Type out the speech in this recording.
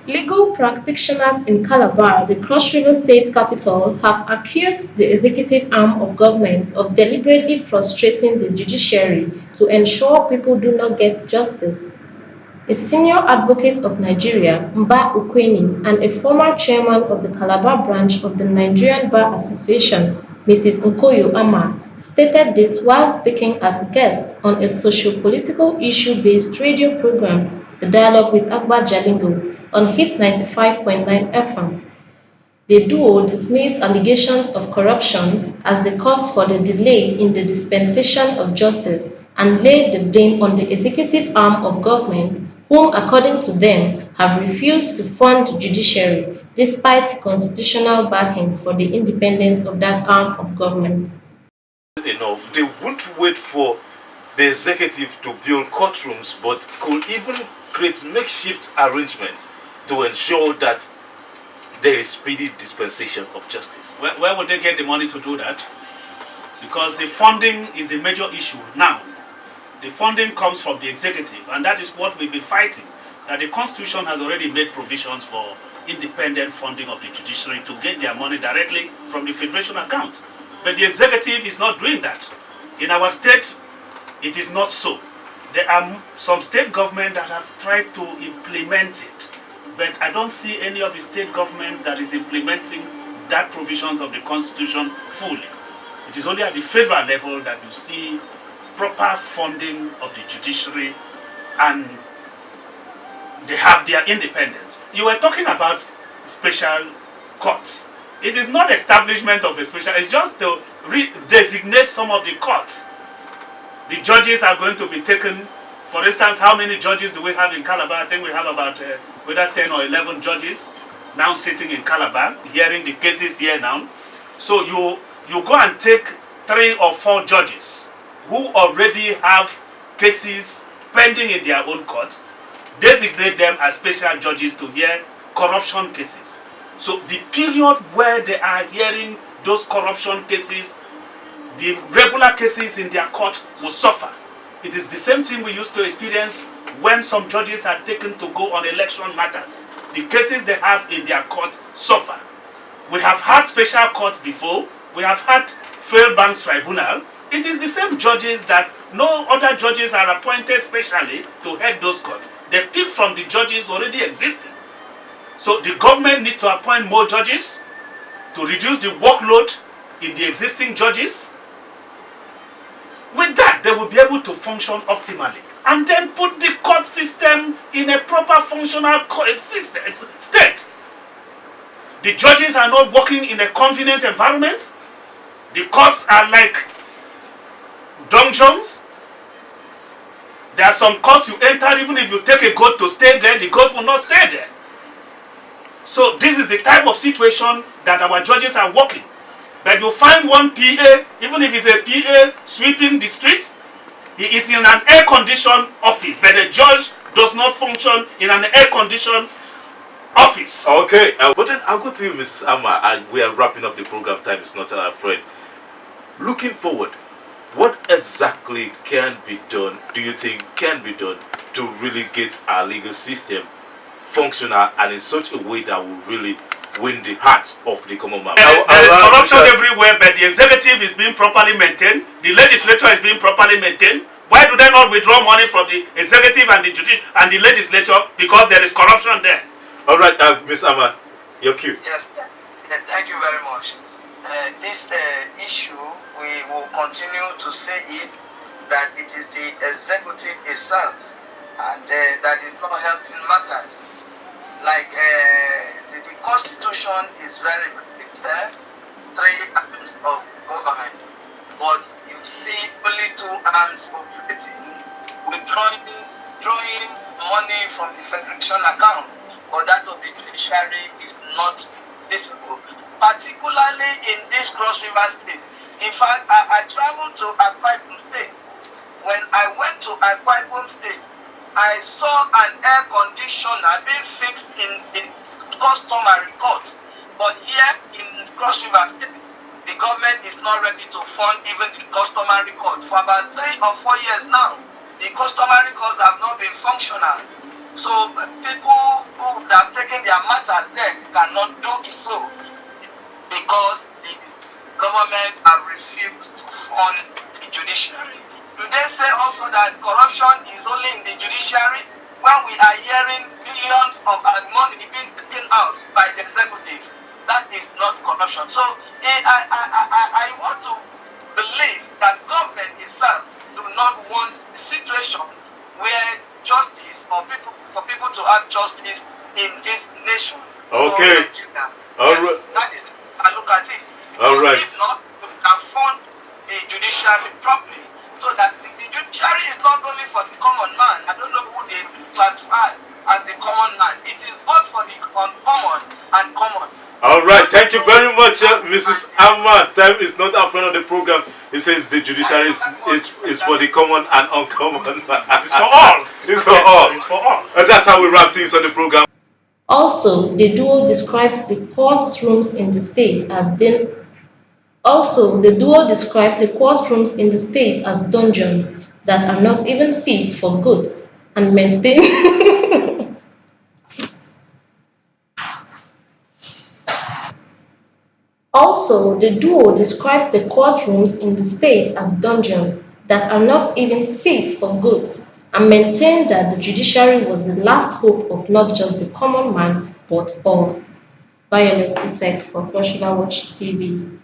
Legal practitioners in Calabar, the Cross River State capital, have accused the executive arm of government of deliberately frustrating the judiciary to ensure people do not get justice. A senior advocate of Nigeria, Ukweni, and a former chairman of the Calabar branch of the Nigerian Bar Association, Mrs. Amah, stated this while speaking as a guest on a socio-political issue-based radio program, The Dialogue with Akbar Jalingo, on Hit 95.9 FM. The duo dismissed allegations of corruption as the cause for the delay in the dispensation of justice and laid the blame on the executive arm of government, whom, according to them, have refused to fund the judiciary despite constitutional backing for the independence of that arm of government. Enough, they won't wait for the executive to build courtrooms, but could even create makeshift arrangements to ensure that there is speedy dispensation of justice. Where would they get the money to do that? Because the funding is a major issue now. The funding comes from the executive, and that is what we've been fighting. That the Constitution has already made provisions for independent funding of the judiciary to get their money directly from the federation account. But the executive is not doing that. In our state, it is not so. There are some state government that have tried to implement it, but I don't see any of the state government that is implementing that provisions of the Constitution fully. It is only at the federal level that you see proper funding of the judiciary, and they have their independence. You were talking about special courts. It is not establishment of a special, it's just to designate some of the courts. The judges are going to be taken. For instance, how many judges do we have in Calabar? I think we have about whether 10 or 11 judges now sitting in Calabar, hearing the cases here now. So you go and take 3 or 4 judges who already have cases pending in their own courts, designate them as special judges to hear corruption cases. So the period where they are hearing those corruption cases, the regular cases in their court will suffer. It is the same thing we used to experience when some judges are taken to go on election matters. The cases they have in their court suffer. We have had special courts before. We have had fair banks tribunal. It is the same judges that no other judges are appointed specially to head those courts. They pick from the judges already existing. So the government needs to appoint more judges to reduce the workload in the existing judges. With that, they will be able to function optimally. And then put the court system in a proper functional state. The judges are not working in a convenient environment. The courts are like dungeons. There are some courts you enter, even if you take a goat to stay there, the goat will not stay there. So this is the type of situation that our judges are working. But you find one PA, even if it's a PA sweeping the streets, he is in an air-conditioned office, but the judge does not function in an air-conditioned office. Okay, but then I'll go to you, Ms. Amah, and we are wrapping up the program. Time is not our friend. Looking forward, what exactly can be done, do you think can be done to really get our legal system functional and in such a way that will really win the hearts of the common man? There is corruption everywhere, but the executive is being properly maintained. The legislature is being properly maintained. Why do they not withdraw money from the executive and the judicial and the legislature? Because there is corruption there. All right, Ms. Amah, your cue. Yes, thank you very much. This issue, we will continue to say it, that it is the executive itself and that is not helping matters. Like the Constitution is very, very clear, 3 arms of government, but you see only 2 arms operating, drawing money from the federation account, but that of the judiciary is not visible, particularly in this Cross River State. In fact, I traveled to Akwa Ibom State. When I went to Akwa Ibom State, I saw an air conditioner being fixed in the customary court. But here in Cross River State, the government is not ready to fund even the customary court. For about 3 or 4 years now, the customary courts have not been functional. So people who have taken taking their matters there cannot do so because the government have refused to fund the judiciary. Do they say also that corruption is only in the judiciary when we are hearing billions of money being taken out by the executive? That is not corruption. So I want to believe that government itself do not want a situation where justice for people to have justice in this nation. Okay. All yes, right. that is, I look at it. All right. If not, we can fund the judiciary properly so that the judiciary is not only for the common man. I don't know who they classify as the common man. It is both for the uncommon and common. All right, thank you very much, Mrs. Amah. Time is not our friend on the program. He says the judiciary is for the common and uncommon. It's for all. It's for all. It's for all. And that's how we wrap things on the program. Also, the duo describes the courtrooms in the state as dungeons that are not even fit for goats and maintain Also, the duo described the courtrooms in the state as dungeons that are not even fit for goats and maintained that the judiciary was the last hope of not just the common man but all. Violet Isaac for Cross River Watch TV.